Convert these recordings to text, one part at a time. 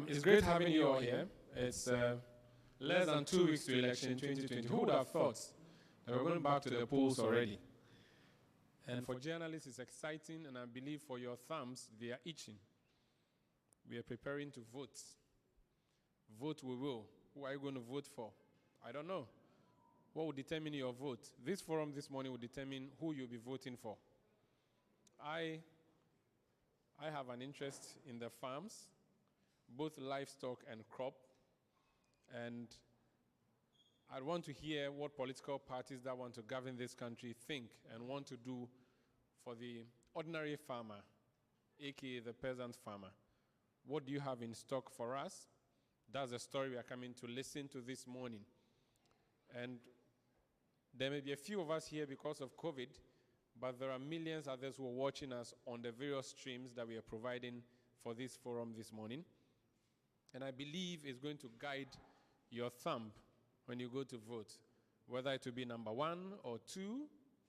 It's great having you all here. It's less than 2 weeks to election 2020. Who would have thought that we're going back to the polls already? And for journalists, it's exciting, and I believe for your thumbs, they are itching. We are preparing to vote. Vote we will. Who are you going to vote for? I don't know. What will determine your vote? This forum this morning will determine who you'll be voting for. I have an interest in the farms, both livestock and crop, and I want to hear what political parties that want to govern this country think and want to do for the ordinary farmer, aka the peasant farmer. What do you have in stock for us? That's the story we are coming to listen to this morning. And there may be a few of us here because of COVID, but there are millions others who are watching us on the various streams that we are providing for this forum this morning. And I believe it's going to guide your thumb when you go to vote, whether it will be number 1 or 2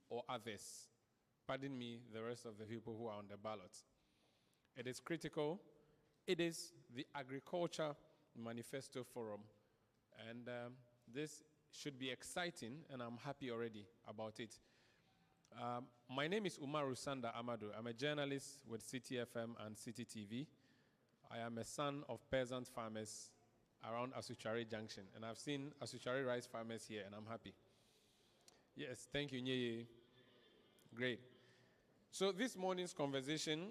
or others. Pardon me, the rest of the people who are on the ballot. It is critical. It is the Agriculture Manifesto Forum. And this should be exciting, and I'm happy already about it. My name is Umaru Sanda Amadou. I'm a journalist with City FM and City TV. I am a son of peasant farmers around Asuchari Junction, and I've seen Asuchari rice farmers here, and I'm happy. Yes, thank you, Nyeye. Great. So this morning's conversation,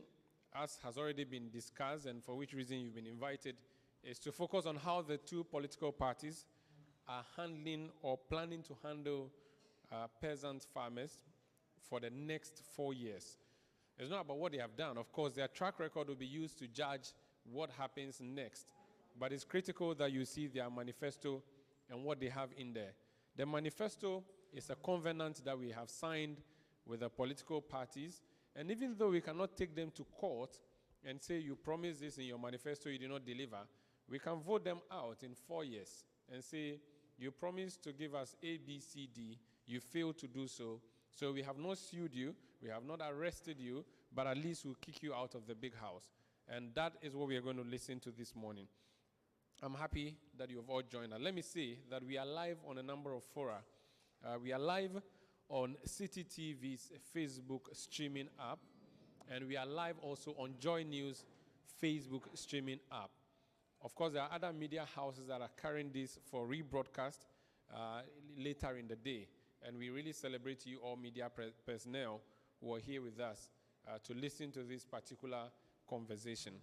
as has already been discussed, and for which reason you've been invited, is to focus on how the two political parties are handling or planning to handle peasant farmers for the next 4 years. It's not about what they have done. Of course, their track record will be used to judge what happens next. But it's critical that you see their manifesto and what they have in there. The manifesto is a covenant that we have signed with the political parties. And even though we cannot take them to court and say, you promised this in your manifesto, you did not deliver, we can vote them out in 4 years and say, you promised to give us A, B, C, D, you failed to do so. So we have not sued you, we have not arrested you, but at least we'll kick you out of the big house. And that is what we are going to listen to this morning. I'm happy that you have all joined us. Let me say that we are live on a number of fora. We are live on City TV's Facebook streaming app, and we are live also on Joy News Facebook streaming app. Of course, there are other media houses that are carrying this for rebroadcast later in the day. And we really celebrate you all media personnel who are here with us to listen to this particular conversation.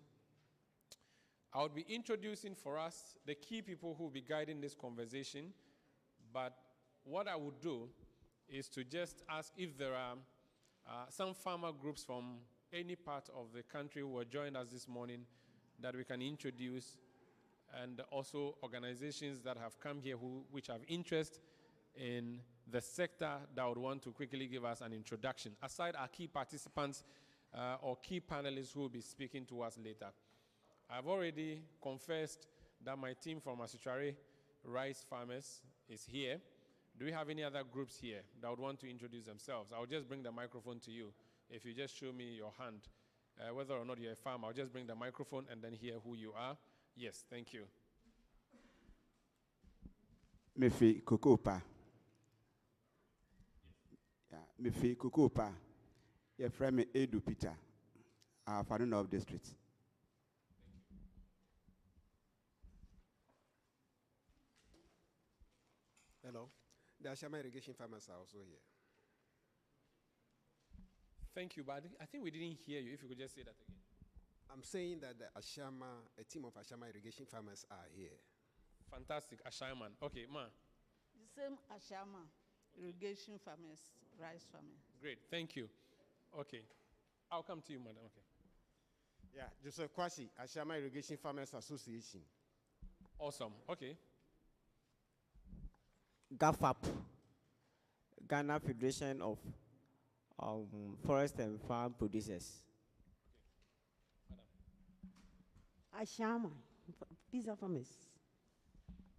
I will be introducing for us the key people who will be guiding this conversation. But what I would do is to just ask if there are some farmer groups from any part of the country who are joined us this morning that we can introduce, and also organizations that have come here which have interest in the sector that would want to quickly give us an introduction, aside our key participants or key panelists who will be speaking to us later. I've already confessed that my team from Asuchari rice farmers is here. Do we have any other groups here that would want to introduce themselves? I'll just bring the microphone to you. If you just show me your hand, whether or not you're a farmer, I'll just bring the microphone and then hear who you are. Yes, thank you. Mefi Kokopa. Mefi Kokopa. You're from Edu Peter, Farun of District. Hello. The Ashama irrigation farmers are also here. Thank you, but I think we didn't hear you. If you could just say that again. I'm saying that a team of Ashama irrigation farmers are here. Fantastic, Ashaman. Okay, Ma. The same Ashama irrigation farmers, rice farmers. Great, thank you. Okay, I'll come to you, madam. Okay. Yeah, Joseph Kwasi, Ashama Irrigation Farmers Association. Awesome. Okay. GAFAP, Ghana Federation of Forest and Farm Producers. Okay. Ashama, pizza farmers.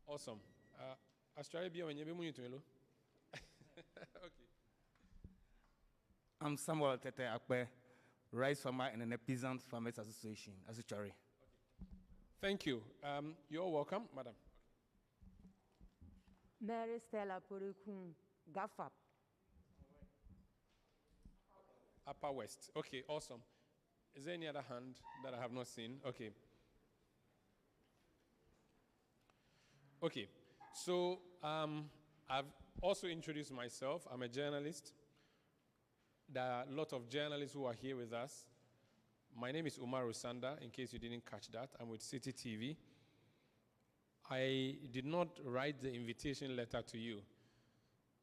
Awesome. Australia, when you be moving to hello. Okay. I'm Samuel Tete Akpe, rice farmer and the Peasant Farmers Association, Asuchari. Okay. Thank you. You're welcome, madam. Mary Stella Porikun, GAFAP. Upper West. Okay, awesome. Is there any other hand that I have not seen? Okay. Okay, so I've also introduced myself. I'm a journalist. There are a lot of journalists who are here with us. My name is Umar Usanda, in case you didn't catch that. I'm with City TV. I did not write the invitation letter to you.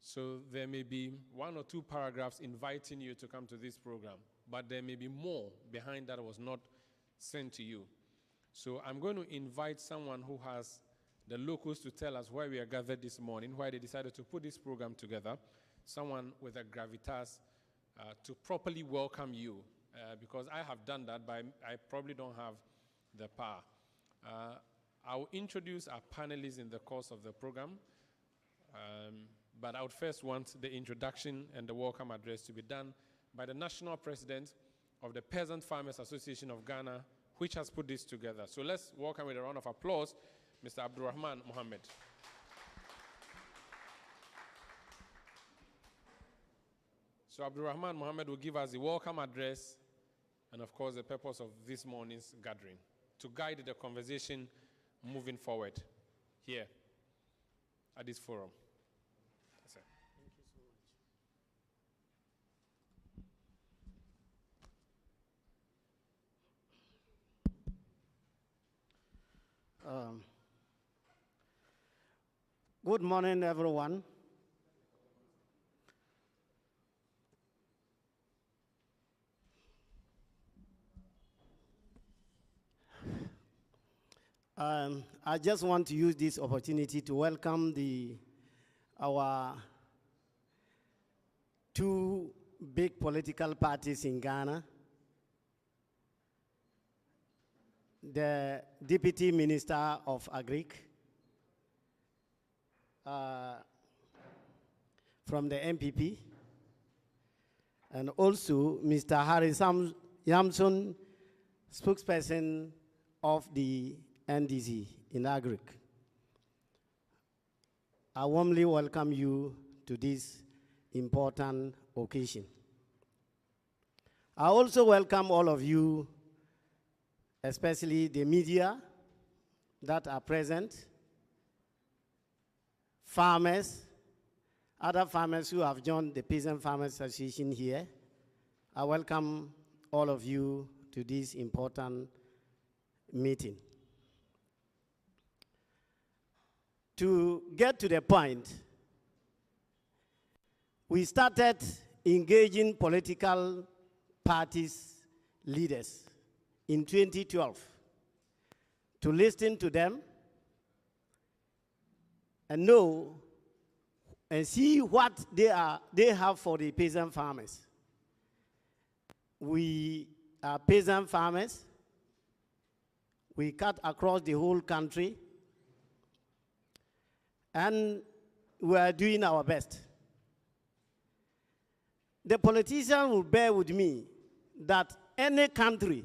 So there may be 1 or 2 paragraphs inviting you to come to this program, but there may be more behind that was not sent to you. So I'm going to invite someone who has the locals to tell us why we are gathered this morning, why they decided to put this program together, someone with a gravitas to properly welcome you, because I have done that, but I probably don't have the power. I'll introduce our panelists in the course of the program, but I would first want the introduction and the welcome address to be done by the National President of the Peasant Farmers Association of Ghana, which has put this together. So let's welcome with a round of applause, Mr. Abdurrahman Mohammed. So Abdurrahman Mohammed will give us the welcome address and, of course, the purpose of this morning's gathering to guide the conversation moving forward here at this forum. That's it. Thank you so much. Good morning, everyone. I just want to use this opportunity to welcome our 2 big political parties in Ghana. The Deputy Minister of Agric from the MPP, and also Mr. Harry Yamson, spokesperson of the NDC in Agric. I warmly welcome you to this important occasion. I also welcome all of you, especially the media that are present, farmers, other farmers who have joined the Peasant Farmers Association here. I welcome all of you to this important meeting. To get to the point, we started engaging political parties leaders in 2012 to listen to them and know and see what they have for the peasant farmers. We are peasant farmers. We cut across the whole country, and we are doing our best. The politician will bear with me that any country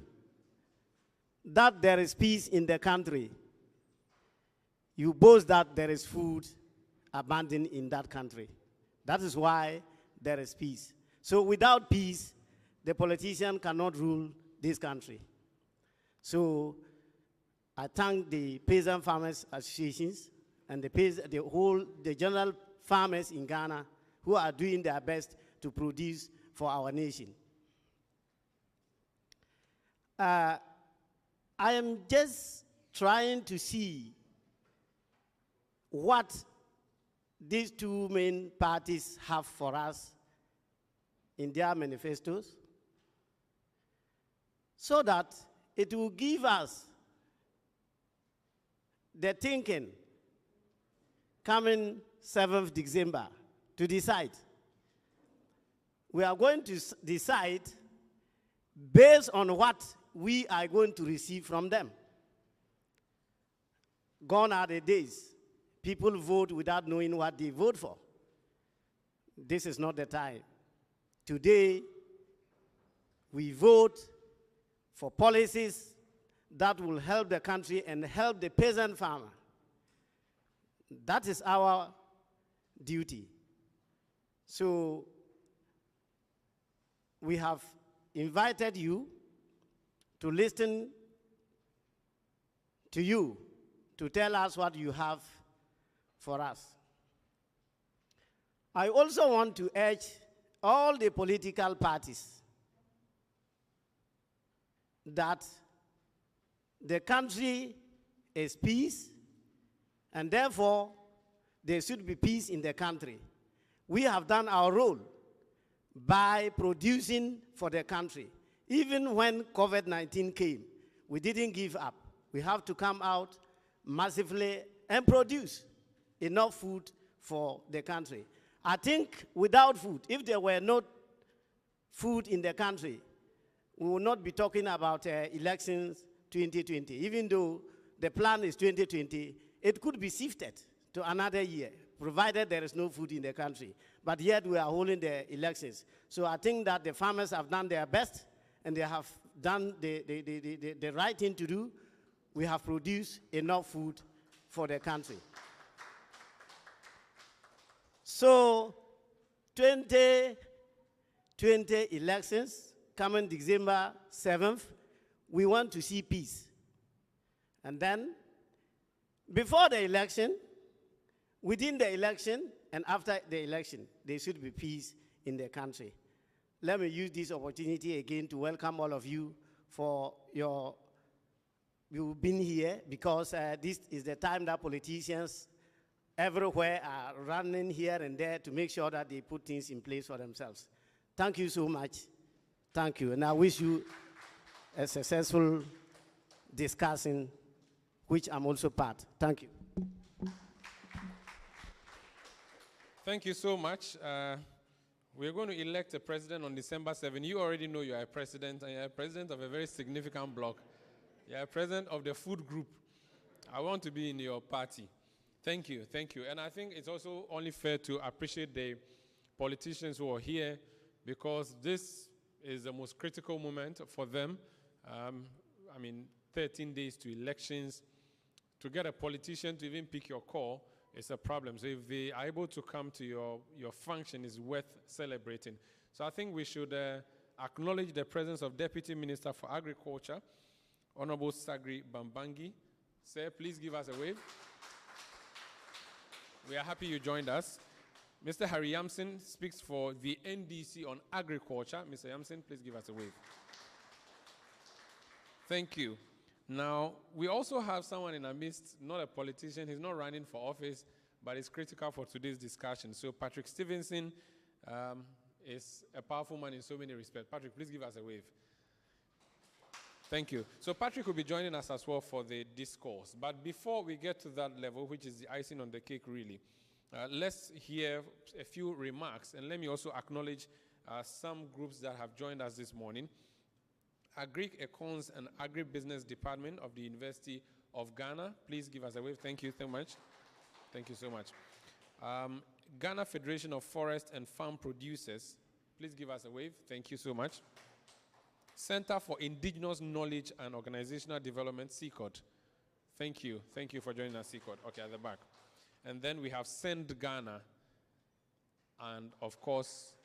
that there is peace in the country, you boast that there is food abundant in that country. That is why there is peace. So without peace, the politician cannot rule this country. So I thank the Peasant Farmers Associations and the general farmers in Ghana who are doing their best to produce for our nation. I am just trying to see what these 2 main parties have for us in their manifestos, so that it will give us the thinking coming 7th December to decide. We are going to decide based on what we are going to receive from them. Gone are the days people vote without knowing what they vote for. This is not the time. Today, we vote for policies that will help the country and help the peasant farmer. That is our duty. So we have invited you to listen to you, to tell us what you have for us. I also want to urge all the political parties that the country is peace, and therefore there should be peace in the country. We have done our role by producing for the country. Even when COVID-19 came, we didn't give up. We have to come out massively and produce enough food for the country. I think without food, if there were no food in the country, we will not be talking about elections 2020. Even though the plan is 2020, it could be shifted to another year, provided there is no food in the country. But yet we are holding the elections. So I think that the farmers have done their best, and they have done the right thing to do. We have produced enough food for the country. So 2020 elections, coming December 7th, we want to see peace. And then, before the election, within the election, and after the election, there should be peace in the country. Let me use this opportunity again to welcome all of you for you've been here, because this is the time that politicians everywhere are running here and there to make sure that they put things in place for themselves. Thank you so much. Thank you. And I wish you a successful discussion, which I'm also part. Thank you. Thank you so much. We're going to elect a president on December 7. You already know you are a president, and you're a president of a very significant bloc. You're a president of the food group. I want to be in your party. Thank you, thank you. And I think it's also only fair to appreciate the politicians who are here, because this is the most critical moment for them. 13 days to elections. To get a politician to even pick your call is a problem. So if they are able to come to your function, is worth celebrating. So I think we should acknowledge the presence of Deputy Minister for Agriculture, Honorable Sagri Bambangi. Sir, please give us a wave. We are happy you joined us. Mr. Harry Yamson speaks for the NDC on agriculture. Mr. Yamson, please give us a wave. Thank you. Now, we also have someone in our midst, not a politician. He's not running for office, but it's critical for today's discussion. So Patrick Stevenson is a powerful man in so many respects. Patrick, please give us a wave. Thank you. So Patrick will be joining us as well for the discourse. But before we get to that level, which is the icing on the cake really, let's hear a few remarks. And let me also acknowledge some groups that have joined us this morning. Agric Econs and Agribusiness Department of the University of Ghana. Please give us a wave. Thank you so much. Thank you so much. Ghana Federation of Forest and Farm Producers. Please give us a wave. Thank you so much. Center for Indigenous Knowledge and Organizational Development, CICOD. Thank you. Thank you for joining us, CICOD. Okay, at the back. And then we have Send Ghana and, of course,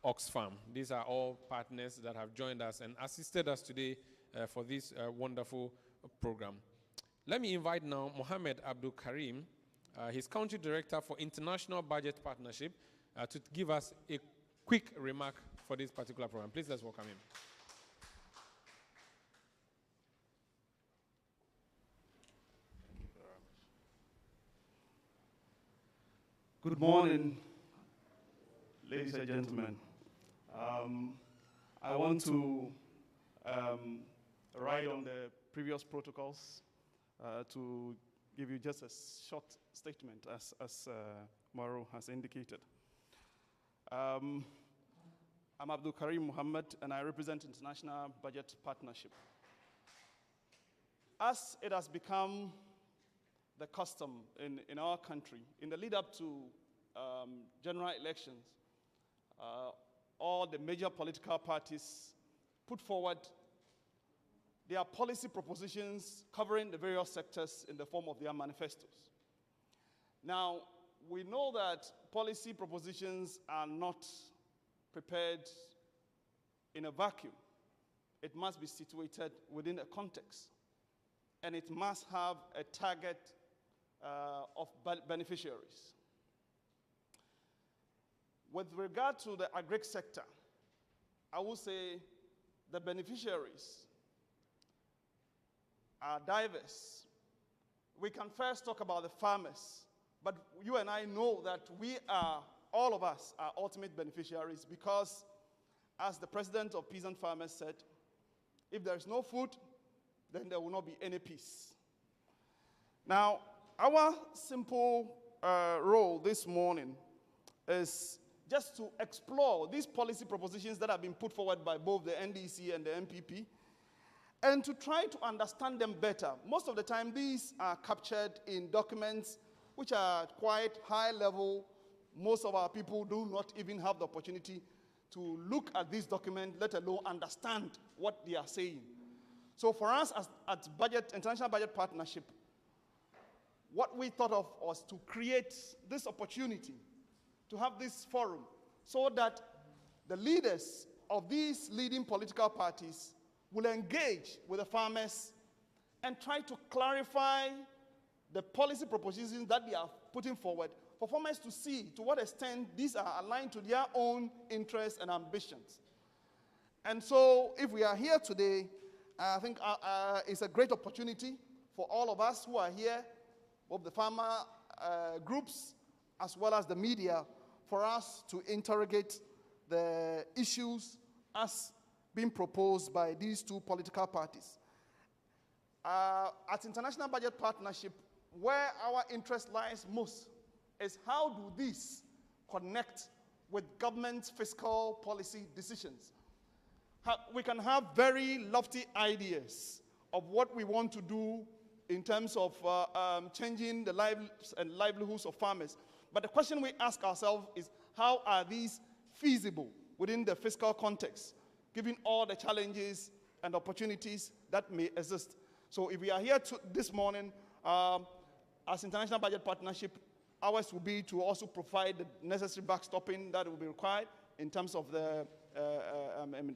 Oxfam. These are all partners that have joined us and assisted us today for this wonderful program. Let me invite now Mohammed Abdul Karim, his Country Director for International Budget Partnership, to give us a quick remark for this particular program. Please, let's welcome him. Good morning, ladies and gentlemen. I want to ride on the previous protocols to give you just a short statement, as Mauro has indicated. I'm Abdul Karim Muhammad, and I represent International Budget Partnership. As it has become the custom in our country, in the lead up to general elections, all the major political parties put forward their policy propositions covering the various sectors in the form of their manifestos. Now, we know that policy propositions are not prepared in a vacuum. It must be situated within a context, and it must have a target of beneficiaries. With regard to the agri sector, I will say the beneficiaries are diverse. We can first talk about the farmers, but you and I know that all of us are ultimate beneficiaries because, as the president of Peasant Farmers said, if there is no food, then there will not be any peace. Now, our simple role this morning is just to explore these policy propositions that have been put forward by both the NDC and the MPP, and to try to understand them better. Most of the time, these are captured in documents which are quite high level. Most of our people do not even have the opportunity to look at this document, let alone understand what they are saying. So for us at International Budget Partnership, what we thought of was to create this opportunity to have this forum so that the leaders of these leading political parties will engage with the farmers and try to clarify the policy propositions that they are putting forward for farmers to see to what extent these are aligned to their own interests and ambitions. And so if we are here today, I think it's a great opportunity for all of us who are here, both the farmer groups as well as the media, for us to interrogate the issues as being proposed by these two political parties. At International Budget Partnership, where our interest lies most is how do these connect with government fiscal policy decisions. We can have very lofty ideas of what we want to do in terms of changing the lives and livelihoods of farmers. But the question we ask ourselves is, how are these feasible within the fiscal context, given all the challenges and opportunities that may exist? So if we are here this morning, as International Budget Partnership, ours will be to also provide the necessary backstopping that will be required in terms of the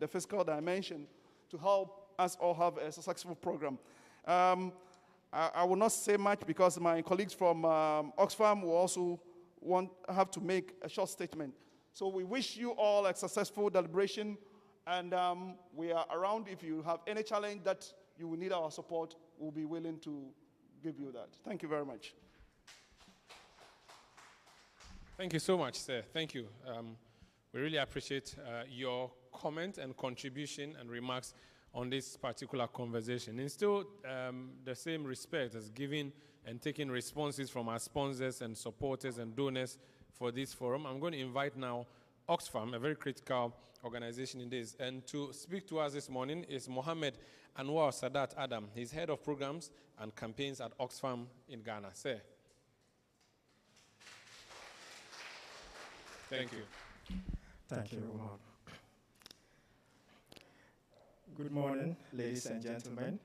fiscal dimension to help us all have a successful program. I will not say much because my colleagues from Oxfam will also have to make a short statement. So we wish you all a successful deliberation, and we are around. If you have any challenge that you will need our support, we'll be willing to give you that. Thank you very much. Thank you so much, sir. Thank you. We really appreciate your comment and contribution and remarks on this particular conversation. And still, the same respect as giving and taking responses from our sponsors and supporters and donors for this forum. I'm going to invite now Oxfam, a very critical organization in this. And to speak to us this morning is Mohammed Anwar Sadat Adam. He's head of programs and campaigns at Oxfam in Ghana. Sir. Thank you. Thank you, Umar. Good morning, ladies and gentlemen.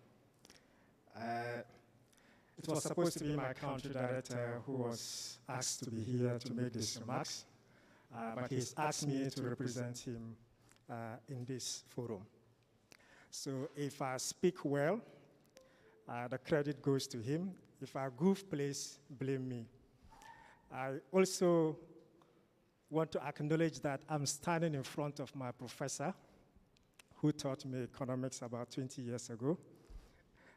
It was supposed to be my country director who was asked to be here to make these remarks, but he's asked me to represent him in this forum. So if I speak well, the credit goes to him. If I goof, please blame me. I also want to acknowledge that I'm standing in front of my professor who taught me economics about 20 years ago.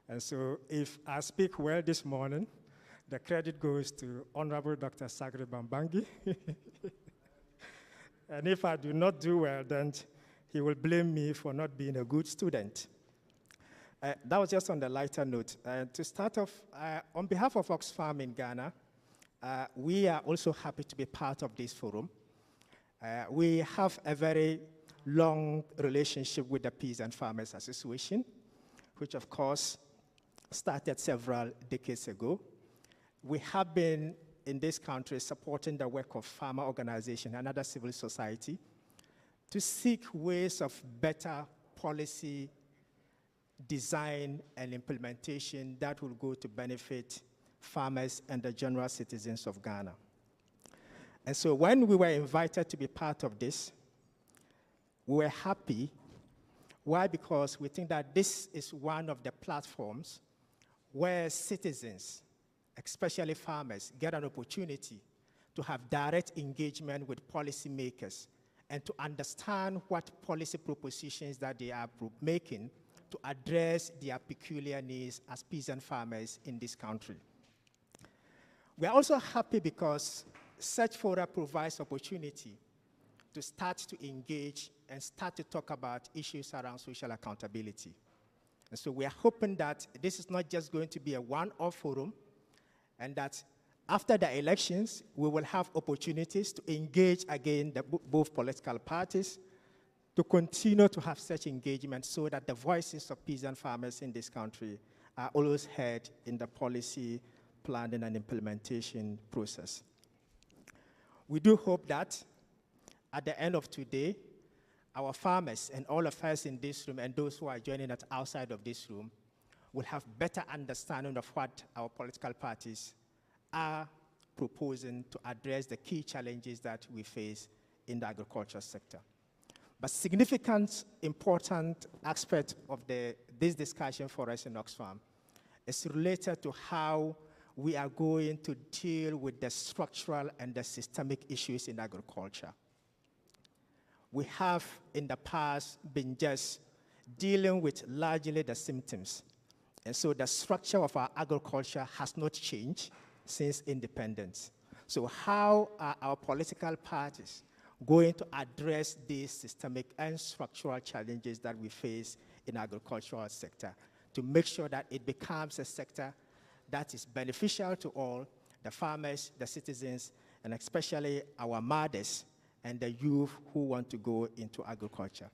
And so if I speak well this morning, the credit goes to Honorable Dr. Sagre Bambangi. And if I do not do well, then he will blame me for not being a good student. That was just on the lighter note. To start off, on behalf of Oxfam in Ghana, we are also happy to be part of this forum. We have a very long relationship with the Peasant Farmers Association, which of course started several decades ago. We have been in this country supporting the work of farmer organizations and other civil society to seek ways of better policy design and implementation that will go to benefit farmers and the general citizens of Ghana. And so when we were invited to be part of this, we were happy. Why? Because we think that this is one of the platforms where citizens, especially farmers, get an opportunity to have direct engagement with policymakers and to understand what policy propositions that they are making to address their peculiar needs as peasant farmers in this country. We are also happy because such fora provides opportunity to start to engage and start to talk about issues around social accountability. And so we are hoping that this is not just going to be a one-off forum, and that after the elections, we will have opportunities to engage again both political parties, to continue to have such engagement so that the voices of peasant farmers in this country are always heard in the policy planning and implementation process. We do hope that at the end of today, our farmers and all of us in this room and those who are joining us outside of this room will have better understanding of what our political parties are proposing to address the key challenges that we face in the agriculture sector. But significant, important aspect of this discussion for us in Oxfam is related to how we are going to deal with the structural and the systemic issues in agriculture. We have in the past been just dealing with largely the symptoms. And so the structure of our agriculture has not changed since independence. So how are our political parties going to address these systemic and structural challenges that we face in the agricultural sector to make sure that it becomes a sector that is beneficial to all, the farmers, the citizens, and especially our mothers and the youth who want to go into agriculture.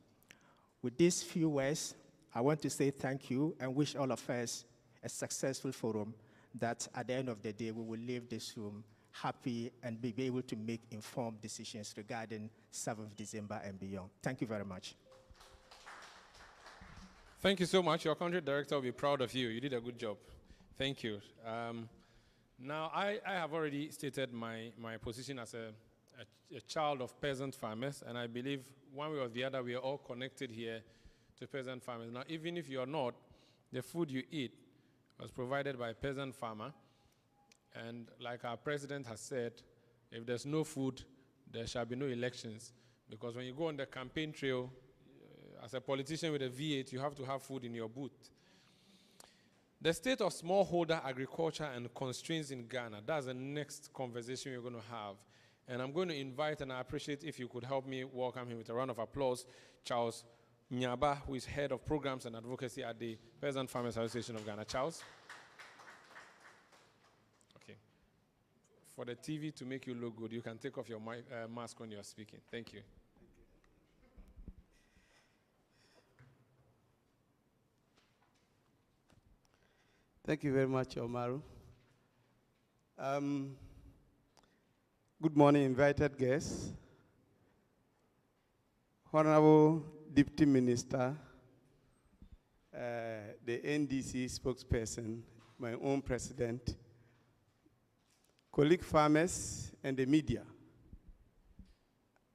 With these few words, I want to say thank you and wish all of us a successful forum that at the end of the day, we will leave this room happy and be able to make informed decisions regarding 7th December and beyond. Thank you very much. Thank you so much. Your country director will be proud of you. You did a good job. Thank you. Now, I have already stated my position as a child of peasant farmers, and I believe one way or the other, we are all connected here to peasant farmers. Now, even if you are not, the food you eat was provided by a peasant farmer, and like our president has said, if there's no food, there shall be no elections, because when you go on the campaign trail, as a politician with a V8, you have to have food in your booth. The state of smallholder agriculture and constraints in Ghana, that's the next conversation we're going to have. And I'm going to invite, and I appreciate if you could help me welcome him with a round of applause, Charles Nyaba, who is head of programs and advocacy at the Peasant Farmers Association of Ghana. Charles? Okay. For the TV to make you look good, you can take off your mask when you're speaking. Thank you. Thank you very much, Omaru. Good morning, invited guests. Honorable Deputy Minister, the NDC spokesperson, my own president, colleague farmers, and the media.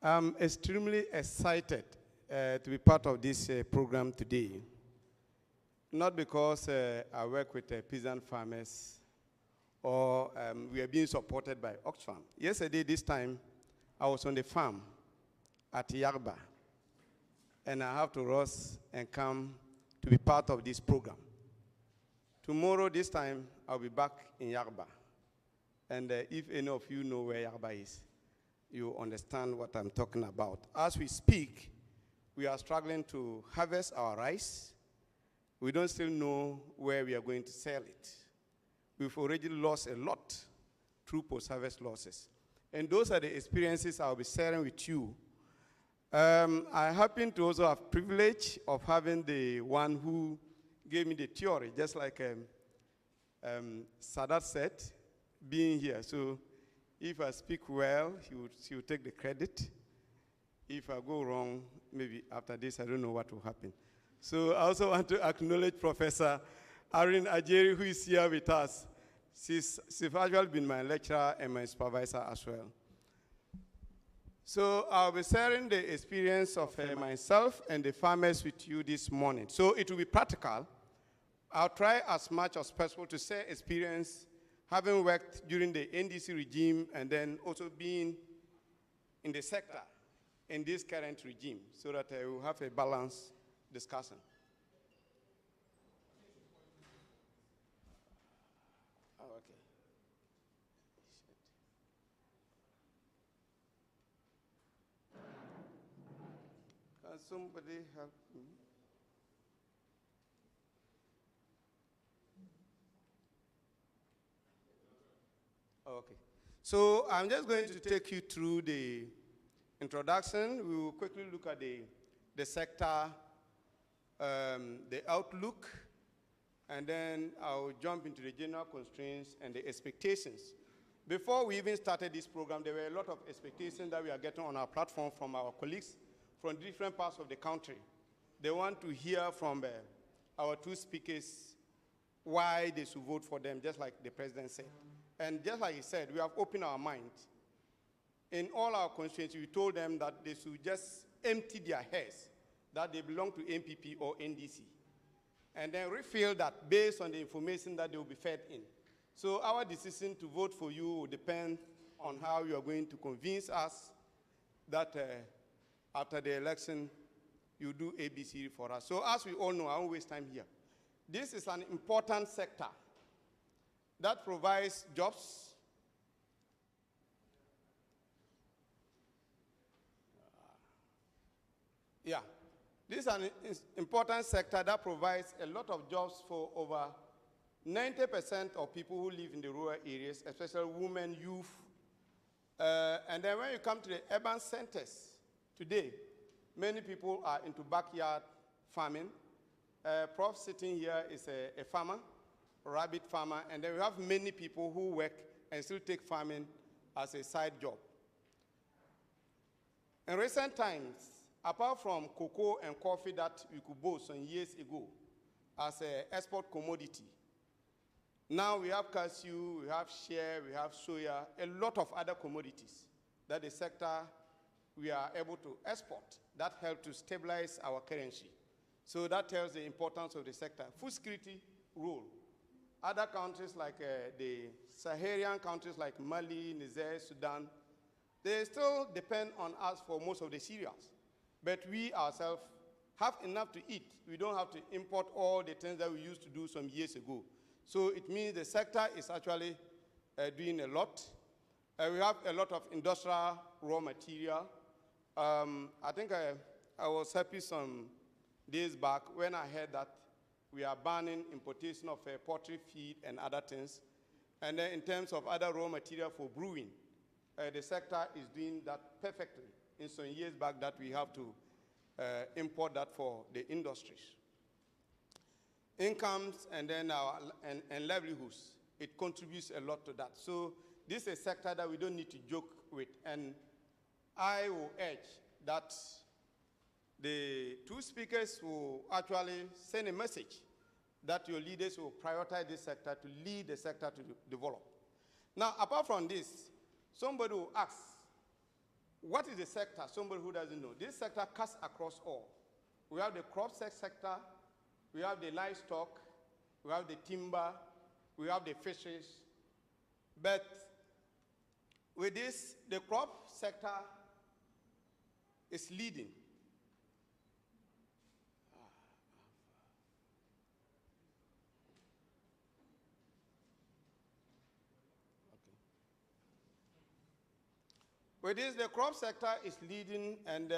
I'm extremely excited to be part of this program today. Not because I work with peasant farmers or we are being supported by Oxfam. Yesterday, this time, I was on the farm at Yarba, and I have to rush and come to be part of this program. Tomorrow, this time, I'll be back in Yarba. And if any of you know where Yarba is, you understand what I'm talking about. As we speak, we are struggling to harvest our rice. We don't still know where we are going to sell it. We've already lost a lot through post-harvest losses. And those are the experiences I'll be sharing with you. I happen to also have privilege of having the one who gave me the theory, just like Sadat said, being here. So if I speak well, he will take the credit. If I go wrong, maybe after this, I don't know what will happen. So I also want to acknowledge Professor Irene Ajeri, who is here with us. She's actually been my lecturer and my supervisor as well. So I'll be sharing the experience of myself and the farmers with you this morning. So it will be practical. I'll try as much as possible to share experience, having worked during the NDC regime and then also being in the sector in this current regime, so that we'll have a balanced discussion. Oh, okay. Can somebody help me? Okay. So I'm just going to take you through the introduction. We will quickly look at the sector, the outlook, and then I'll jump into the general constraints and the expectations. Before we even started this program, there were a lot of expectations that we are getting on our platform from our colleagues from different parts of the country. They want to hear from our two speakers why they should vote for them, just like the president said. And just like he said, we have opened our minds. In all our constituencies, we told them that they should just empty their heads, that they belong to MPP or NDC, and then refill that based on the information that they will be fed in. So our decision to vote for you will depend on how you are going to convince us that after the election, you do ABC for us. So as we all know, I won't waste time here. This is an important sector that provides jobs. Yeah, this is an important sector that provides a lot of jobs for over 90% of people who live in the rural areas, especially women, youth. And then when you come to the urban centers today, many people are into backyard farming. Prof sitting here is a farmer, a rabbit farmer, and then we have many people who work and still take farming as a side job. In recent times, apart from cocoa and coffee that we could boast some years ago as an export commodity, now we have cashew, we have shea, we have soya, a lot of other commodities that the sector we are able to export that help to stabilize our currency. So that tells the importance of the sector. Food security role. Other countries like the Saharan countries like Mali, Niger, Sudan, they still depend on us for most of the cereals. But we ourselves have enough to eat. We don't have to import all the things that we used to do some years ago. So it means the sector is actually doing a lot. We have a lot of industrial raw material. I think I was happy some days back when I heard that we are banning importation of poultry feed and other things. And then in terms of other raw material for brewing, the sector is doing that perfectly. In some years back that we have to import that for the industries. Incomes and then and livelihoods, it contributes a lot to that. So this is a sector that we don't need to joke with. And I will urge that the two speakers will actually send a message that your leaders will prioritize this sector to lead the sector to develop. Now, apart from this, somebody will ask, what is the sector? Somebody who doesn't know. This sector cuts across all. We have the crop sector, we have the livestock, we have the timber, we have the fishes. But with this, the crop sector is leading. With this, the crop sector is leading, and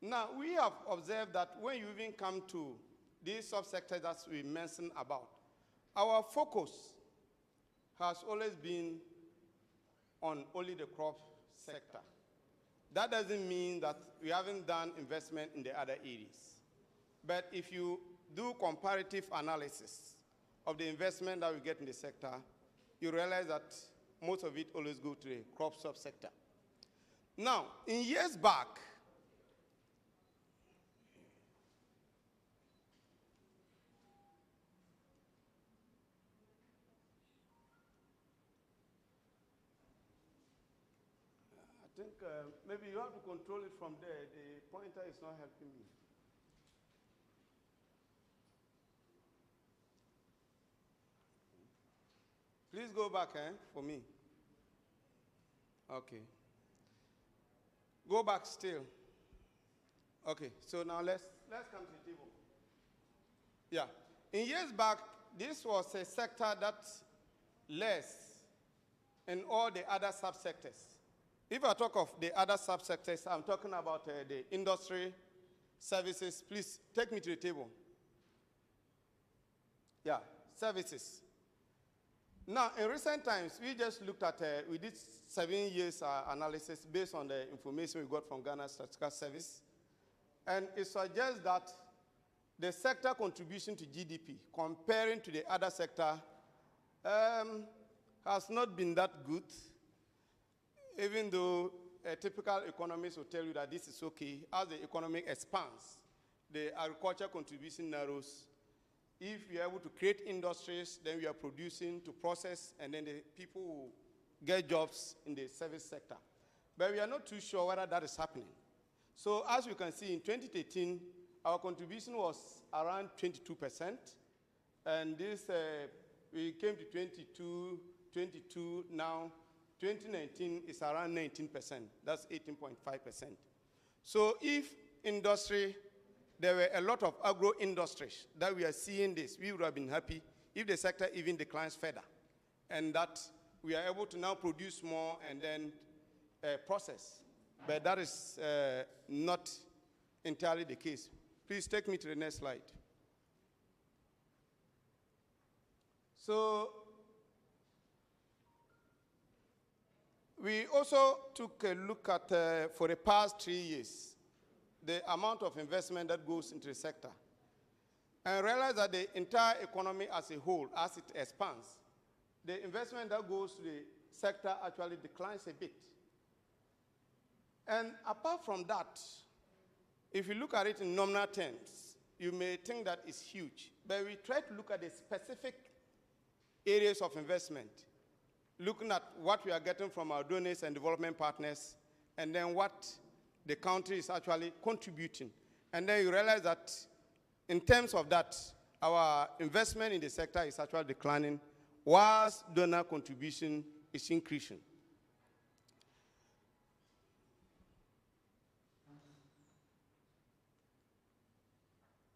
now we have observed that when you even come to these subsectors that we mentioned about, our focus has always been on only the crop sector. That doesn't mean that we haven't done investment in the other areas. But if you do comparative analysis of the investment that we get in the sector, you realize that most of it always go to the crop subsector. Now, in years back, think maybe you have to control it from there. The pointer is not helping me. Please go back, for me. Okay. Go back still. Okay, so now let's come to the table. Yeah. In years back, this was a sector that less in all the other subsectors. If I talk of the other subsectors, I'm talking about the industry, services. Please take me to the table. Yeah, services. Now, in recent times, we just looked at, we did 7 years analysis based on the information we got from Ghana Statistical Service. And it suggests that the sector contribution to GDP, comparing to the other sector, has not been that good, even though a typical economist will tell you that this is okay. As the economy expands, the agriculture contribution narrows. If we are able to create industries, then we are producing to process, and then the people will get jobs in the service sector. But we are not too sure whether that is happening. So as you can see, in 2013, our contribution was around 22%. And this, we came to 22 now. 2019 is around 19%. That's 18.5%. So if industry, there were a lot of agro industries that we are seeing this, we would have been happy if the sector even declines further. And that we are able to now produce more and then process. But that is not entirely the case. Please take me to the next slide. So we also took a look at, for the past 3 years, the amount of investment that goes into the sector, and realized that the entire economy as a whole, as it expands, the investment that goes to the sector actually declines a bit. And apart from that, if you look at it in nominal terms, you may think that it's huge. But we try to look at the specific areas of investment, looking at what we are getting from our donors and development partners, and then what the country is actually contributing. And then you realize that in terms of that, our investment in the sector is actually declining, whilst donor contribution is increasing.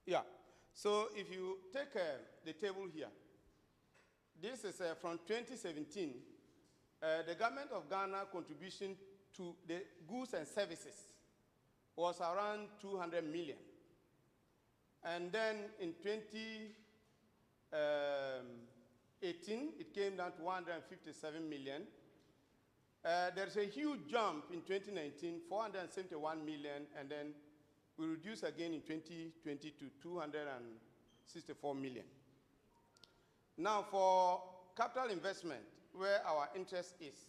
Yeah, so if you take the table here, this is from 2017. The government of Ghana contribution to the goods and services was around 200 million. And then in 2018, it came down to 157 million. There's a huge jump in 2019, 471 million, and then we reduced again in 2020 to 264 million. Now for capital investment, where our interest is,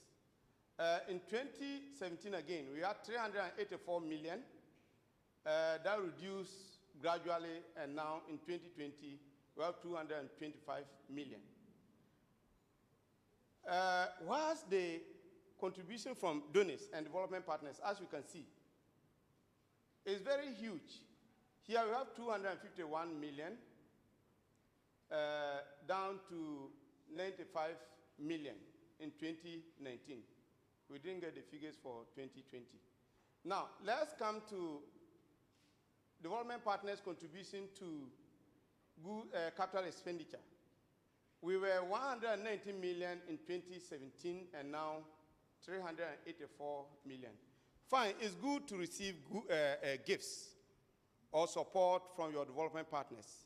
in 2017 again, we had 384 million. That reduced gradually, and now in 2020, we have 225 million. Whilst the contribution from donors and development partners, as you can see, is very huge. Here we have 251 million, down to 95 million in 2019. We didn't get the figures for 2020. Now, let's come to development partners' contribution to capital expenditure. We were 190 million in 2017, and now 384 million. Fine, it's good to receive gifts or support from your development partners.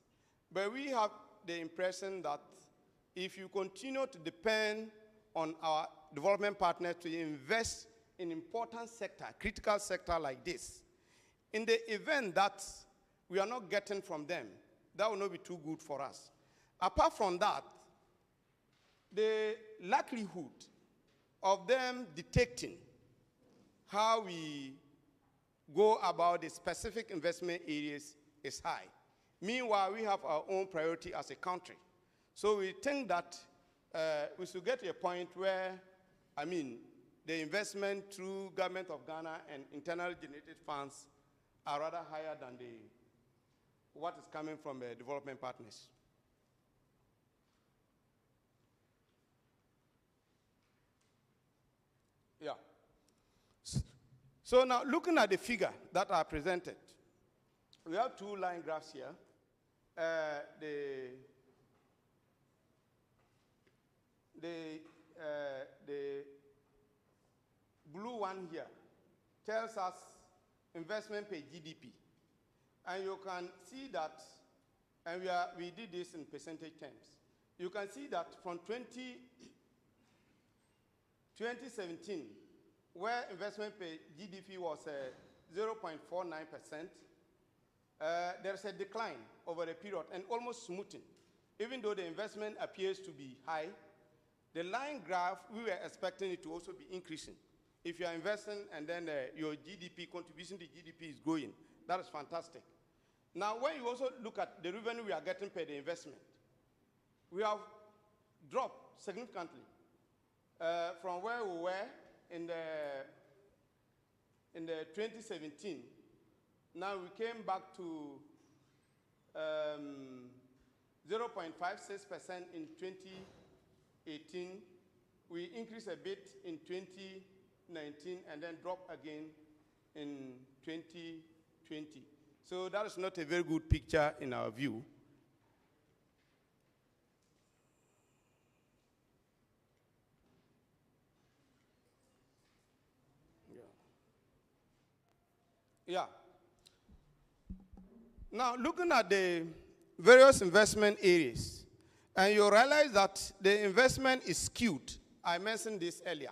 But we have the impression that if you continue to depend on our development partners to invest in important sector, critical sector like this, in the event that we are not getting from them, that will not be too good for us. Apart from that, the likelihood of them detecting how we go about the specific investment areas is high. Meanwhile, we have our own priority as a country. So we think that we should get to a point where, the investment through government of Ghana and internally generated funds are rather higher than what is coming from development partners. Yeah. So now, looking at the figure that I presented, we have two line graphs here. The blue one here tells us investment per GDP. And you can see that, and we did this in percentage terms. You can see that from 2017, where investment per GDP was 0.49%, there's a decline over a period and almost smoothing. Even though the investment appears to be high, the line graph, we were expecting it to also be increasing. If you are investing and then your GDP, contribution to GDP is growing, that is fantastic. Now, when you also look at the revenue we are getting per the investment, we have dropped significantly from where we were in the 2017. Now we came back to 0.56% in 2018. We increased a bit in 2019 and then dropped again in 2020. So that is not a very good picture in our view. Yeah. Now, looking at the various investment areas, and you realize that the investment is skewed. I mentioned this earlier.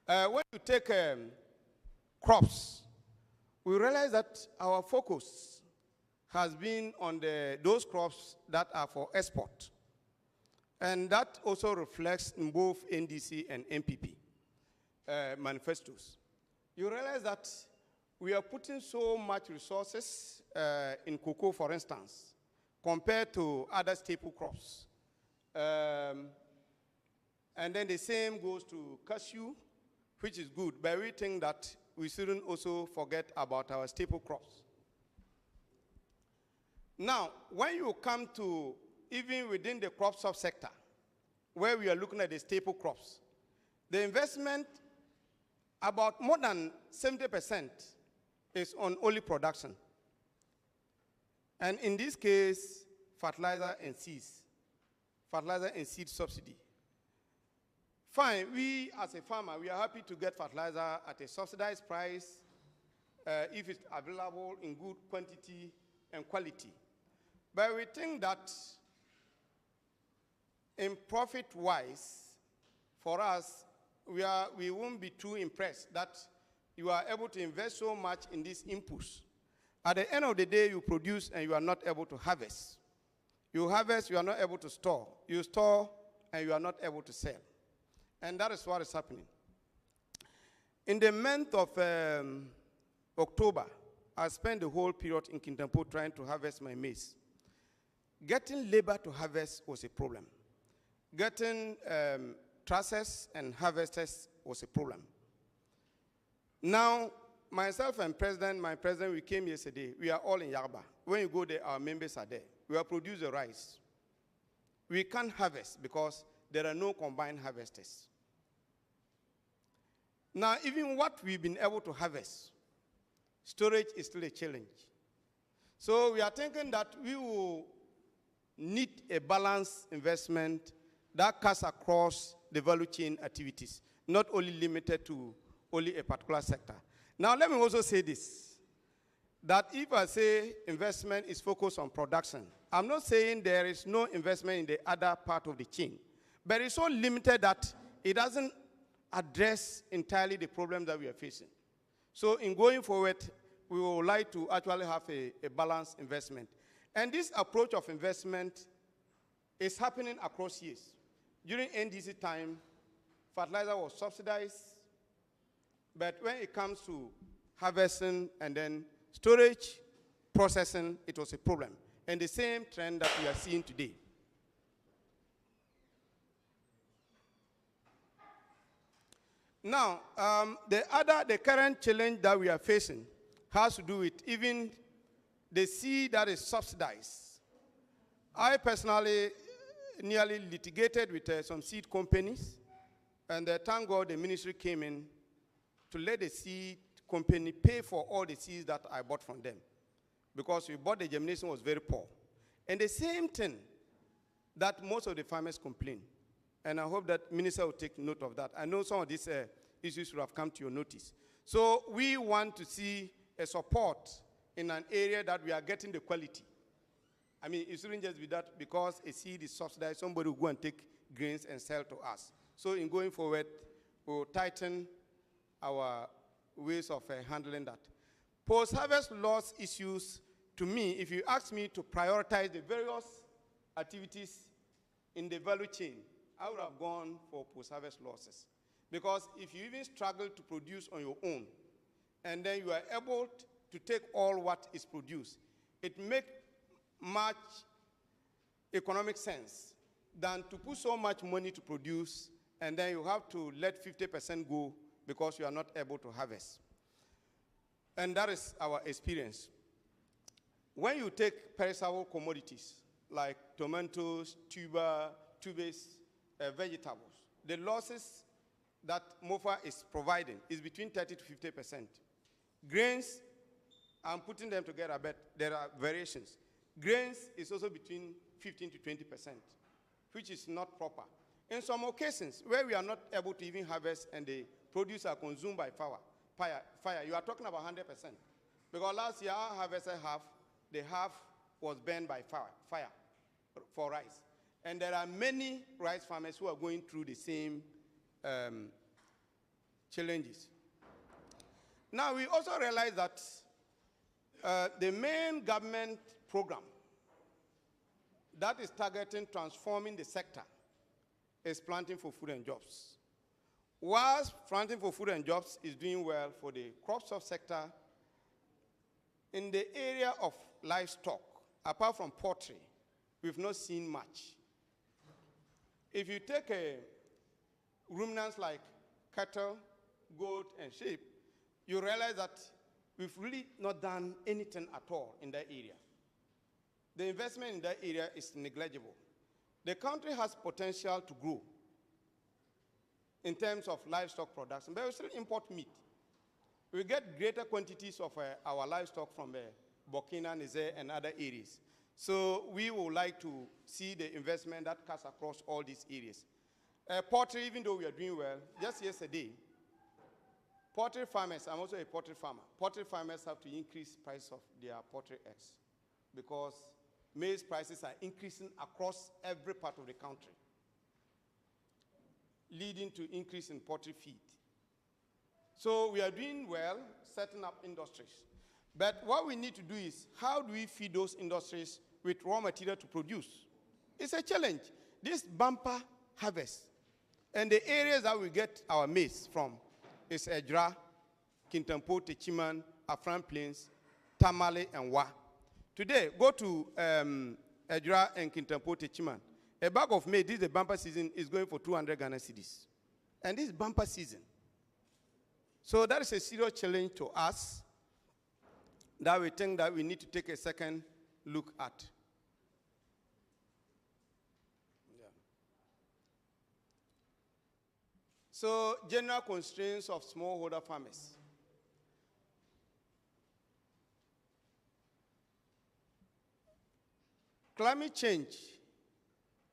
When you take crops, we realize that our focus has been on those crops that are for export. And that also reflects in both NDC and MPP manifestos. You realize that we are putting so much resources in cocoa, for instance, compared to other staple crops. And then the same goes to cashew, which is good, but we think that we shouldn't also forget about our staple crops. Now, when you come to even within the crop subsector, where we are looking at the staple crops, the investment, about more than 70% is on only production. And in this case, fertilizer and seeds, fertilizer and seed subsidy. Fine, we as a farmer, we are happy to get fertilizer at a subsidized price if it's available in good quantity and quality. But we think that in profit-wise, for us, we won't be too impressed that you are able to invest so much in these inputs. At the end of the day, you produce and you are not able to harvest. You harvest, you are not able to store. You store and you are not able to sell. And that is what is happening. In the month of October, I spent the whole period in Kintampo trying to harvest my maize. Getting labor to harvest was a problem. Getting trussers and harvesters was a problem. Now, myself and my president, we came yesterday. We are all in Yarba. When you go there, our members are there. We have produced the rice. We can't harvest because there are no combined harvesters. Now, even what we've been able to harvest, storage is still a challenge. So we are thinking that we will need a balanced investment that cuts across the value chain activities, not only limited to only a particular sector. Now, let me also say this, that if I say investment is focused on production, I'm not saying there is no investment in the other part of the chain, but it's so limited that it doesn't address entirely the problem that we are facing. So in going forward, we would like to actually have a balanced investment. And this approach of investment is happening across years. During NDC time, fertilizer was subsidized, but when it comes to harvesting and then storage, processing, it was a problem. And the same trend that we are seeing today. Now, the current challenge that we are facing has to do with even the seed that is subsidized. I personally nearly litigated with some seed companies, and thank God the ministry came in to let the seed company pay for all the seeds that I bought from them, because we bought the germination was very poor. And the same thing that most of the farmers complain. And I hope that minister will take note of that. I know some of these issues will have come to your notice. So we want to see a support in an area that we are getting the quality. I mean, it shouldn't just be that because a seed is subsidized, somebody will go and take grains and sell to us. So in going forward, we'll tighten our ways of handling that. Post-harvest loss issues, to me, if you ask me to prioritize the various activities in the value chain, I would have gone for post-harvest losses. Because if you even struggle to produce on your own, and then you are able to take all what is produced, it makes much economic sense than to put so much money to produce, and then you have to let 50% go because you are not able to harvest. And that is our experience. When you take perishable commodities like tomatoes, tubers, vegetables, the losses that MOFA is providing is between 30 to 50%. Grains, I'm putting them together, but there are variations. Grains is also between 15 to 20%, which is not proper. In some occasions, where we are not able to even harvest and the produce are consumed by fire, you are talking about 100%. Because last year, I harvested half, the half was burned by fire for rice. And there are many rice farmers who are going through the same challenges. Now, we also realize that the main government program that is targeting transforming the sector is Planting for Food and Jobs. Whilst Planting for Food and Jobs is doing well for the crop stock sector, in the area of livestock, apart from poultry, we've not seen much. If you take ruminants like cattle, goat, and sheep, you realize that we've really not done anything at all in that area. The investment in that area is negligible. The country has potential to grow in terms of livestock production, but we still import meat. We get greater quantities of our livestock from Burkina, Niger, and other areas. So we would like to see the investment that cuts across all these areas. Poultry, even though we are doing well, just yesterday, poultry farmers, I'm also a poultry farmer, poultry farmers have to increase price of their poultry eggs because maize prices are increasing across every part of the country, leading to increase in poultry feed. So we are doing well, setting up industries. But what we need to do is, how do we feed those industries with raw material to produce? It's a challenge. This bumper harvest, and the areas that we get our maize from is Ejra, Kintampo, Techiman, Afran Plains, Tamale, and Wa. Today, go to Ejra and Kintampo, Techiman. A bag of maize, this is the bumper season, is going for 200 Ghana cedis. And this is bumper season. So that is a serious challenge to us that we think that we need to take a second look at. Yeah. So general constraints of smallholder farmers. Climate change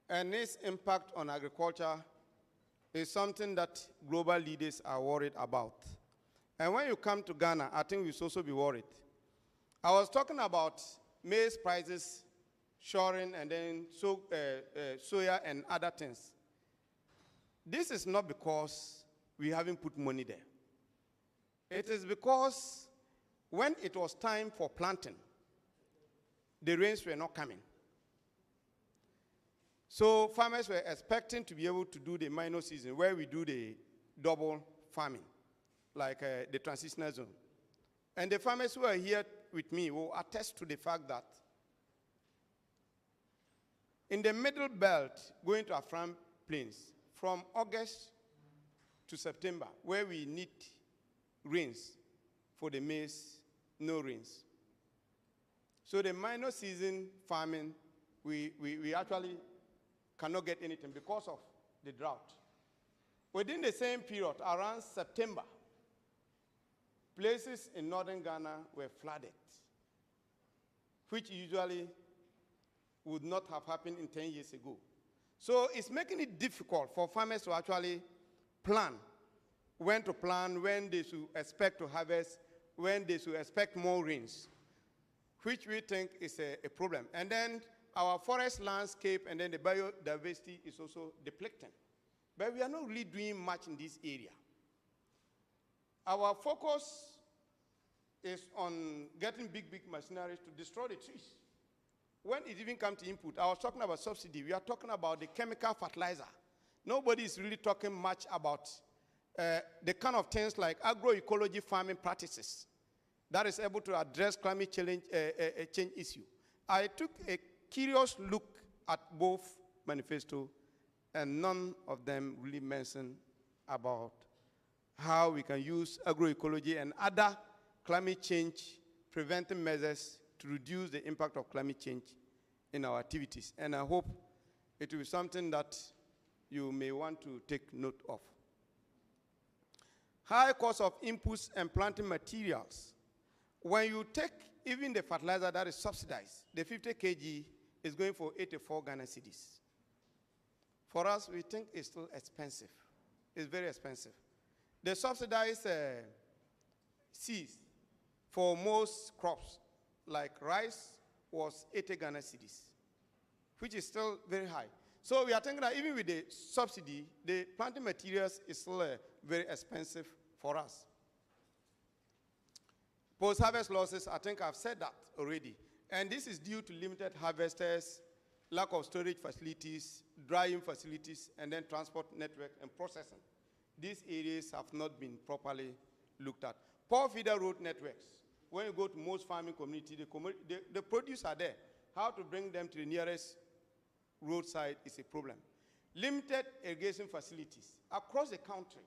and its impact on agriculture is something that global leaders are worried about. And when you come to Ghana, I think we should also be worried. I was talking about maize prices soaring and then soya and other things. This is not because we haven't put money there. It is because when it was time for planting, the rains were not coming. So farmers were expecting to be able to do the minor season where we do the double farming, like the transitional zone. And the farmers who are here with me will attest to the fact that in the middle belt, going to Afran Plains, from August to September, where we need rains. For the maize, no rains. So the minor season farming, we actually cannot get anything because of the drought. Within the same period, around September, places in northern Ghana were flooded, which usually would not have happened in 10 years ago. So it's making it difficult for farmers to actually plan when to plant, when they should expect to harvest, when they should expect more rains, which we think is a problem. And then our forest landscape and then the biodiversity is also depleting. But we are not really doing much in this area. Our focus is on getting big machineries to destroy the trees. When it even comes to input, I was talking about subsidy. We are talking about the chemical fertilizer. Nobody is really talking much about the kind of things like agroecology farming practices that is able to address climate change issue. I took a curious look at both manifestos, and none of them really mention about how we can use agroecology and other climate change preventing measures to reduce the impact of climate change in our activities. And I hope it will be something that you may want to take note of. High cost of inputs and planting materials. When you take even the fertilizer that is subsidized, the 50 kg is going for 84 Ghana cedis. For us, we think it's still expensive. It's very expensive. The subsidized seeds for most crops, like rice, was 80 Ghana cedis, which is still very high. So we are thinking that even with the subsidy, the planting materials is still very expensive for us. Post-harvest losses, I think I've said that already. And this is due to limited harvesters, lack of storage facilities, drying facilities, and then transport network and processing. These areas have not been properly looked at. Poor feeder road networks. When you go to most farming community, the produce are there. How to bring them to the nearest roadside is a problem. Limited irrigation facilities across the country.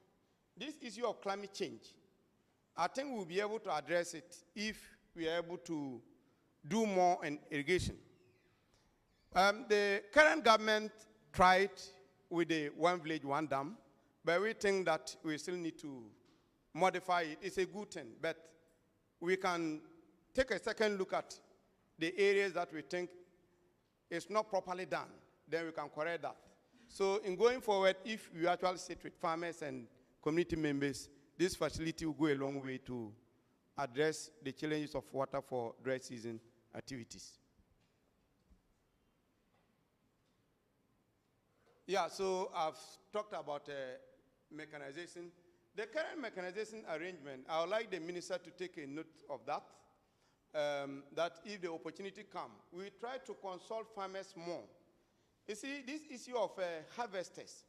This issue of climate change, I think we'll be able to address it if we are able to do more in irrigation. The current government tried with the one village, one dam, but we think that we still need to modify it. It's a good thing, but we can take a second look at the areas that we think is not properly done. Then we can correct that. So in going forward, if we actually sit with farmers and community members, this facility will go a long way to address the challenges of water for dry season activities. Yeah, so I've talked about mechanization. The current mechanization arrangement, I would like the minister to take a note of that, that if the opportunity comes, we try to consult farmers more. You see, this issue of harvesters,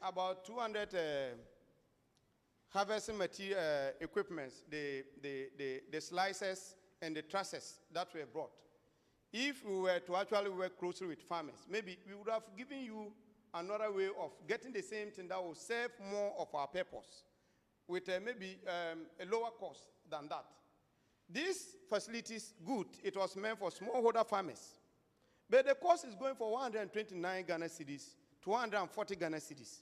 about 200 harvesting material equipments, the slicers and the trusses that were brought. If we were to actually work closely with farmers, maybe we would have given you another way of getting the same thing that will serve more of our purpose with maybe a lower cost than that. This facility is good. It was meant for smallholder farmers. But the cost is going for 129 Ghana cedis to 140 Ghana cedis.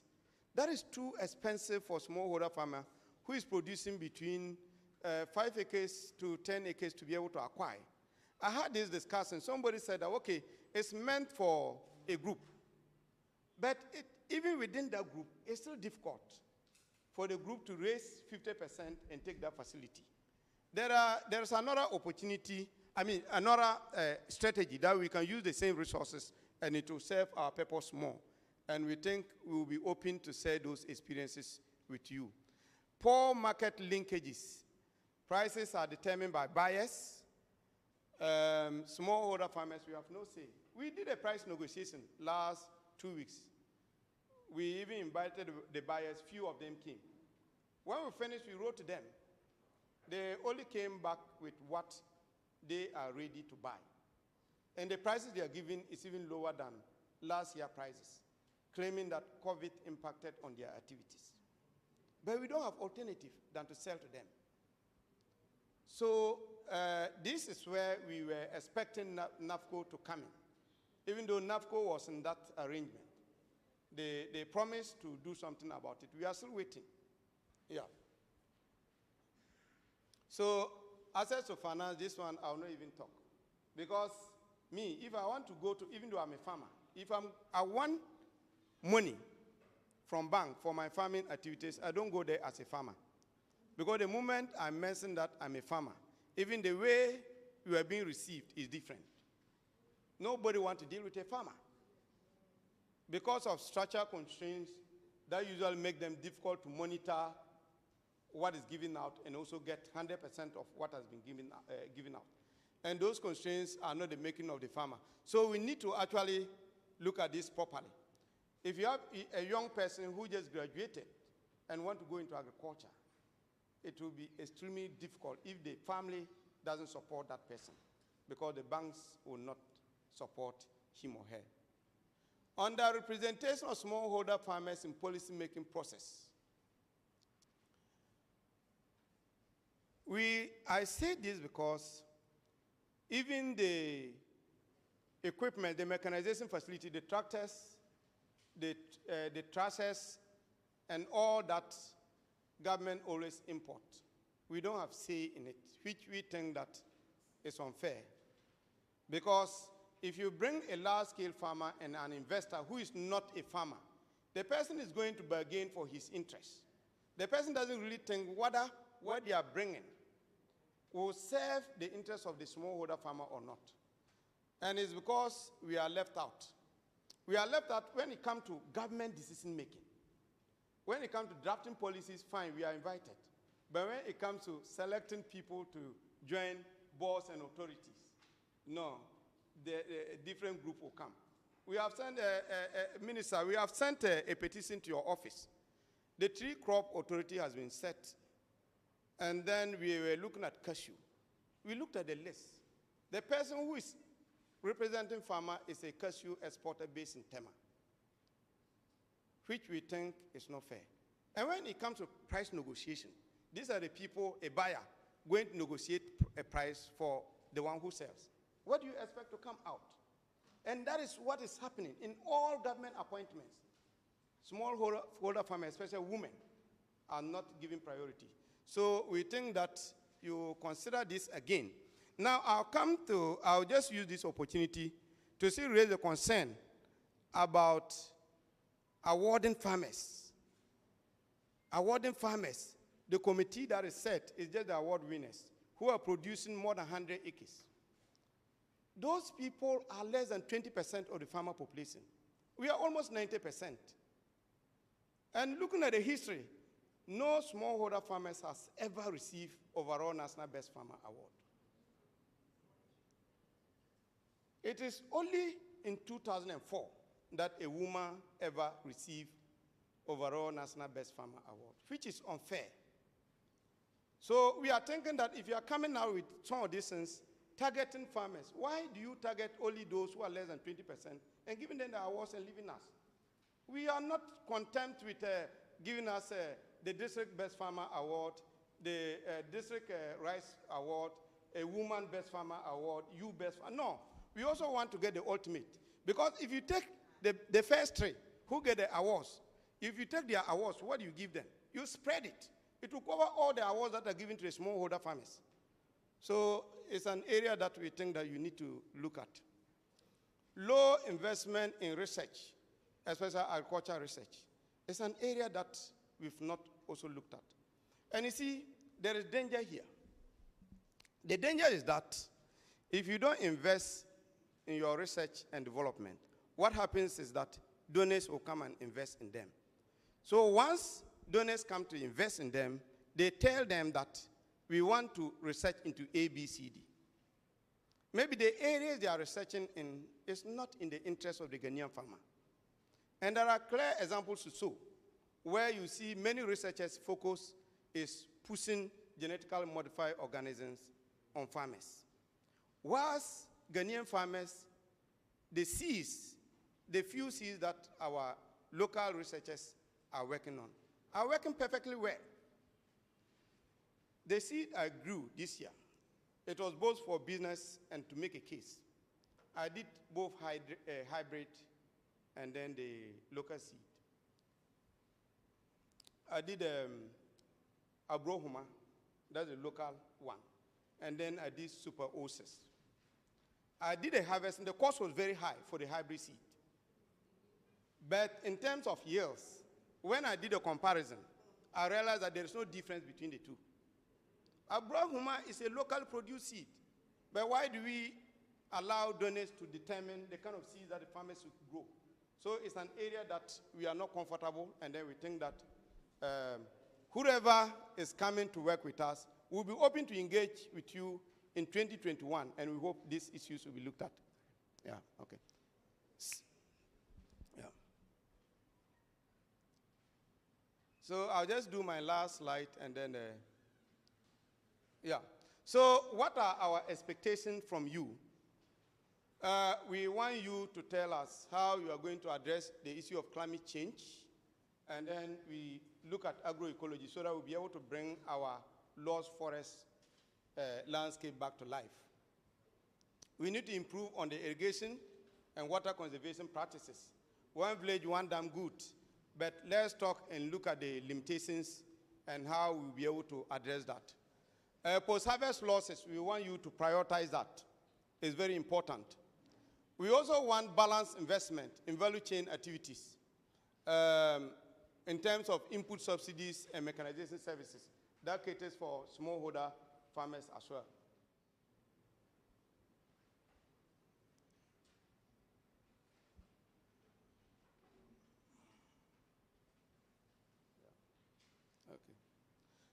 That is too expensive for smallholder farmer who is producing between 5 acres to 10 acres to be able to acquire. I had this discussion. Somebody said that, okay, it's meant for a group. But even within that group, it's still difficult for the group to raise 50% and take that facility. There's another opportunity, another strategy that we can use the same resources and it will serve our purpose more. And we think we will be open to share those experiences with you. Poor market linkages. Prices are determined by buyers. Smallholder farmers, we have no say. We did a price negotiation last 2 weeks. We even invited the buyers, few of them came. When we finished, we wrote to them. They only came back with what they are ready to buy. And the prices they are giving is even lower than last year's prices, claiming that COVID impacted on their activities. but we don't have alternative than to sell to them. So this is where we were expecting NAFCO to come in. Even though NAFCO was in that arrangement, they promised to do something about it. We are still waiting. Yeah. So, access to finance, this one I will not even talk. Because me, if I want to go to, even though I'm a farmer, if I want money from bank for my farming activities, I don't go there as a farmer. Because the moment I mention that I'm a farmer, even the way you are being received is different. Nobody wants to deal with a farmer. Because of structural constraints that usually make them difficult to monitor what is given out and also get 100% of what has been given out. And those constraints are not the making of the farmer. So we need to actually look at this properly. If you have a young person who just graduated and want to go into agriculture, it will be extremely difficult if the family doesn't support that person, because the banks will not support him or her. On the representation of smallholder farmers in policy-making process, I say this because even the equipment, the mechanization facility, the tractors, the tracers, and all that government always import, we don't have say in it, which we think that is unfair. Because if you bring a large-scale farmer and an investor who is not a farmer, the person is going to bargain for his interests. The person doesn't really think whether what they are bringing will serve the interests of the smallholder farmer or not. And it's because we are left out. We are left out when it comes to government decision-making. When it comes to drafting policies, fine, we are invited. But when it comes to selecting people to join boards and authorities, no, a different group will come. We have sent, Minister, we have sent a petition to your office. The tree crop authority has been set. And then we were looking at cashew. We looked at the list. The person who is representing farmer is a cashew exporter based in Tema, which we think is not fair. And when it comes to price negotiation, these are the people, a buyer, going to negotiate a price for the one who sells. What do you expect to come out? And that is what is happening in all government appointments. Smallholder farmers, especially women, are not given priority. So we think that you consider this again. Now I'll just use this opportunity to still raise a concern about awarding farmers. Awarding farmers. The committee that is set is just the award winners who are producing more than 100 acres. Those people are less than 20% of the farmer population. We are almost 90%. And looking at the history, no smallholder farmers has ever received overall National Best Farmer Award. It is only in 2004 that a woman ever received overall National Best Farmer Award, which is unfair. So we are thinking that if you are coming out with some of these things, targeting farmers, why do you target only those who are less than 20% and giving them the awards and leaving us? We are not content with giving us the District Best Farmer Award, the District Rice Award, a Woman Best Farmer Award, you Best Farmer. No, we also want to get the ultimate. Because if you take the first three who get the awards, if you take their awards, what do you give them? You spread it. It will cover all the awards that are given to the smallholder farmers. So it's an area that we think that you need to look at. Low investment in research, especially agricultural research. It's an area that we've not also looked at. And you see, there is danger here. The danger is that if you don't invest in your research and development, what happens is that donors will come and invest in them. So once donors come to invest in them, they tell them that we want to research into A, B, C, D. Maybe the areas they are researching in is not in the interest of the Ghanaian farmer. And there are clear examples to show where you see many researchers' focus is pushing genetically modified organisms on farmers. Whilst Ghanaian farmers, the few seeds that our local researchers are working on are working perfectly well. The seed I grew this year, it was both for business and to make a case. I did both hybrid and then the local seed. I did Abrohoma, that's a local one. And then I did Super Oasis. I did a harvest, and the cost was very high for the hybrid seed. But in terms of yields, when I did a comparison, I realized that there is no difference between the two. Abrohoma is a local produced seed. But why do we allow donors to determine the kind of seeds that the farmers should grow? So it's an area that we are not comfortable, and then we think that whoever is coming to work with us will be open to engage with you in 2021, and we hope these issues will be looked at. Yeah, okay. Yeah. So I'll just do my last slide, and then, yeah. So what are our expectations from you? We want you to tell us how you are going to address the issue of climate change, and then we look at agroecology so that we'll be able to bring our lost forest landscape back to life. We need to improve on the irrigation and water conservation practices. One village, one dam good, but let's talk and look at the limitations and how we'll be able to address that. Post-harvest losses, we want you to prioritize that. It's very important. We also want balanced investment in value chain activities in terms of input subsidies and mechanization services. That caters for smallholder farmers as well. Okay.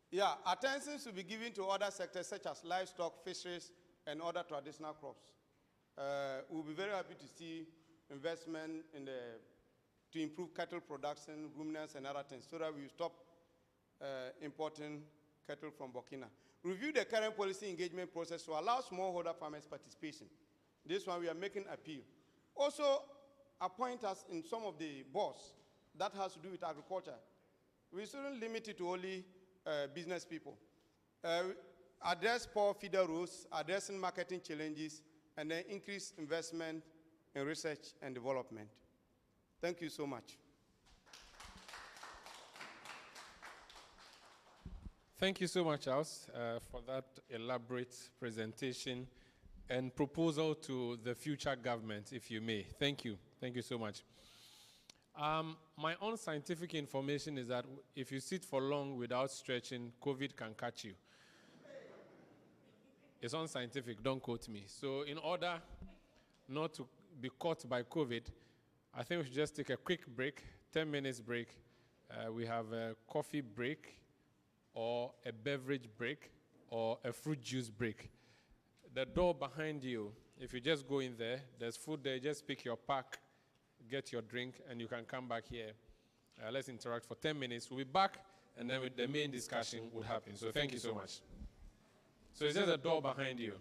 Yeah, attention should be given to other sectors such as livestock, fisheries, and other traditional crops. We'll be very happy to see investment in to improve cattle production, ruminants, and other things so that we stop importing cattle from Burkina. Review the current policy engagement process to allow smallholder farmers participation. This one we are making appeal. Also, appoint us in some of the boards that has to do with agriculture. We shouldn't limit it to only business people. Address poor feeder rows, addressing marketing challenges, and then increase investment in research and development. Thank you so much. Thank you so much, Charles, for that elaborate presentation and proposal to the future government, if you may. Thank you. Thank you so much. My own scientific information is that if you sit for long without stretching, COVID can catch you. It's unscientific, don't quote me. So in order not to be caught by COVID, I think we should just take a quick break, 10 minutes break. We have a coffee break, or a beverage break, or a fruit juice break. The door behind you, if you just go in there, there's food there, just pick your pack, get your drink, and you can come back here. Let's interact for 10 minutes. We'll be back, and then the main discussion would happen. So thank you so much. So it's just a door behind you.